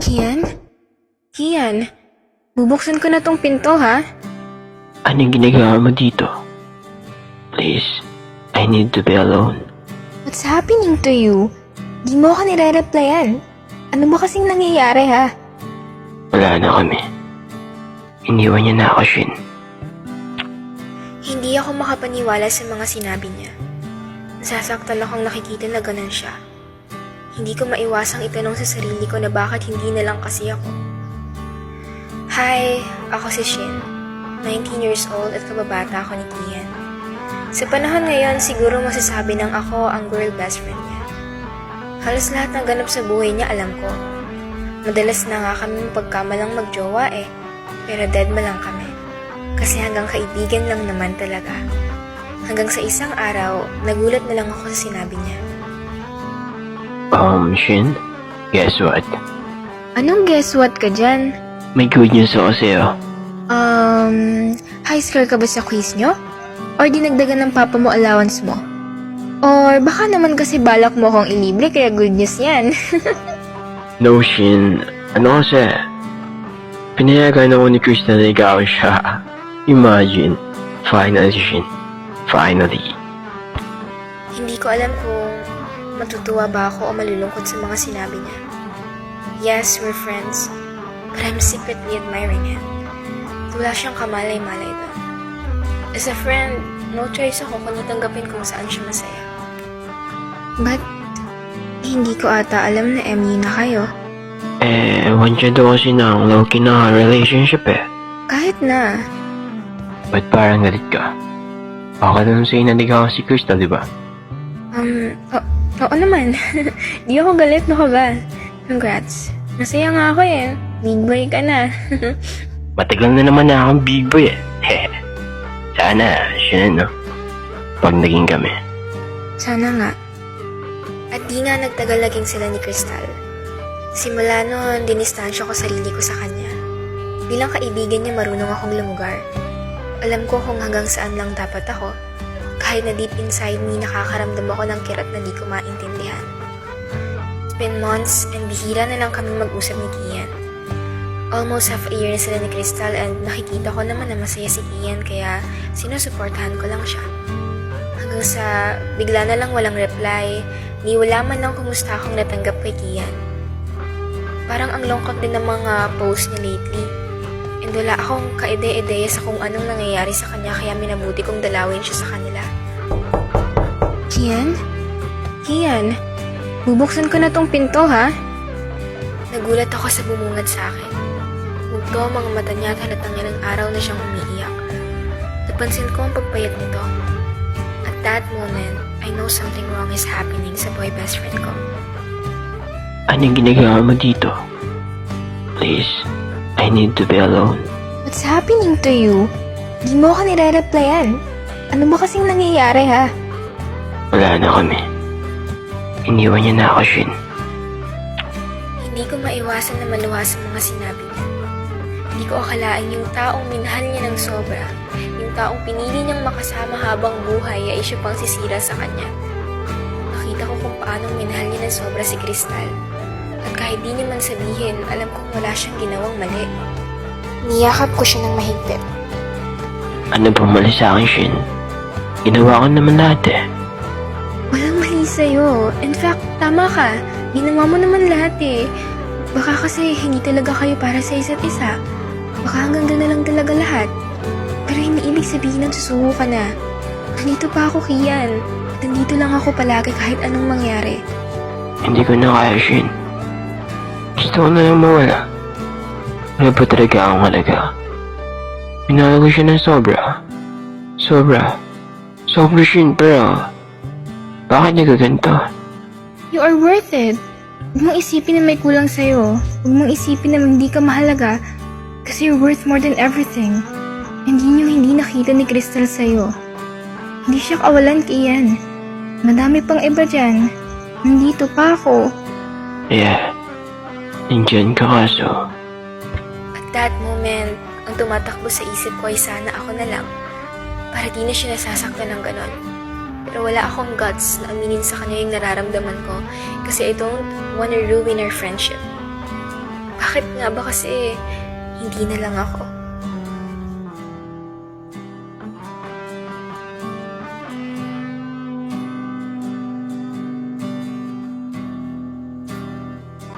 Kian? Kian, bubuksan ko na tong pinto ha? Anong ginagawa mo dito? Please, I need to be alone. What's happening to you? Di mo ako nire-replyan. Ano ba kasing nangyayari ha? Wala na kami. Iniwan niya na ako, Shin. Hindi ako makapaniwala sa mga sinabi niya. Nasasaktan akong nakikita na ganun siya. Hindi ko maiwasang itanong sa sarili ko na bakit hindi na lang kasi ako. Hi, ako si Shin. 19 years old at kababata ako ni Kian. Sa panahon ngayon, siguro masasabi ng ako ang girl best friend niya. Halos lahat ng ganap sa buhay niya alam ko. Madalas na nga kami pagkamalang magjowa pero dead ma lang kami. Kasi hanggang kaibigan lang naman talaga. Hanggang sa isang araw, nagulat na lang ako sa sinabi niya. Shin, guess what? Anong guess what ka dyan? May good news ako sa'yo. High score ka ba sa quiz nyo? Or dinagdagan ng papa mo allowance mo? Or baka naman kasi balak mo akong ilibre kaya good news yan. No, Shin. Ano kasi? Pinayagan ako ni Chris na ligawan siya. Imagine. Finally, Shin. Finally. Hindi ko alam kung matutuwa ba ako o malulungkot sa mga sinabi niya. Yes, we're friends. But I'm secretly admiring him. Wala siyang kamalay-malay doon. As a friend, no choice ako kung natanggapin kung saan siya masaya. But, hindi ko ata alam na MU na kayo. Ewan siya daw kasi ng low-key na relationship Kahit na. Ba't parang galit ka? Baka naman sa'yo naligawan si Krista, di ba? Oo naman. Di ako galit, no ka ba? Congrats. Masaya nga ako Big boy ka na. Matagal na naman na akong big boy Sana, siya no? Pag naging kami. Sana nga. At di nga nagtagal naging sila ni Crystal. Simula noon, dinistansya ko sarili ko sa kanya. Bilang kaibigan niya, marunong akong lumugar. Alam ko kung hanggang saan lang dapat ako. Kahit na deep inside me, nakakaramdam ako ng kirot na di ko maintindihan. It's been months and bihira na lang kami mag-usap ni Kian. Almost half a year na sila ni Crystal and nakikita ko naman na masaya si Kian kaya sinusuportahan ko lang siya. Hanggang sa bigla na lang walang reply, ni wala man lang kumusta akong natanggap kay Kian. Parang ang lungkot din ng mga post niya lately. And wala akong kaide-ideya sa kung anong nangyayari sa kanya kaya minabuti kong dalawin siya sa kanila. Kian? Kian? Bubuksan ko na tong pinto ha? Nagulat ako sa bumungad sa akin. Mugto ang mga mata niya at halatang ilang araw na siyang umiiyak. Napansin ko ang pagpayat nito. At that moment, I know something wrong is happening sa boy best friend ko. Anong ginagawa mo dito? Please, I need to be alone. What's happening to you? Di mo ako nire-replyan. Ano ba kasing nangyayari ha? Wala na kami. Iniwan niya na ako, Shin. Hindi ko maiwasan na maluha sa mga sinabi niya. Hindi ko akalain yung taong minahal niya ng sobra, yung taong pinili niyang makasama habang buhay ay siya pang sisira sa kanya. Nakita ko kung paanong minahal niya ng sobra si Crystal. At kahit di niya man sabihin, alam kong wala siyang ginawang mali. Niyakap ko siya ng mahigpit. Ano bang mali sa akin, Shin? Ginawa ko naman lahat Walang mali sa'yo. In fact, tama ka. Ginawa mo naman lahat Baka kasi hindi talaga kayo para sa isa't isa. Baka hanggang doon na lang talaga lahat. Pero hindi ibig sabihin na susuko ka na. Nandito pa ako, Kian. At nandito lang ako palagi kahit anong mangyari. Hindi ko na kaya, Shin. Gusto ko na lang mawala. Wala pa talaga akong halaga. Pinahal ko siya ng sobra. Sobra, Shin, pero bakit nagaganto? You are worth it. Huwag mong isipin na may kulang sa'yo. Huwag mong isipin na hindi ka mahalaga kasi you're worth more than everything. Hindi nakita ni Crystal sa'yo. Hindi siya kawalan, Kian. Madami pang iba dyan. Nandito pa ako. Yeah, nandyan ka kaso. At that moment, ang tumatakbo sa isip ko ay sana ako na lang. Para di na siya nasasaktan ng ganon. Pero wala akong guts na aminin sa kanya yung nararamdaman ko kasi I don't wanna ruin our friendship. Bakit nga ba kasi hindi na lang ako?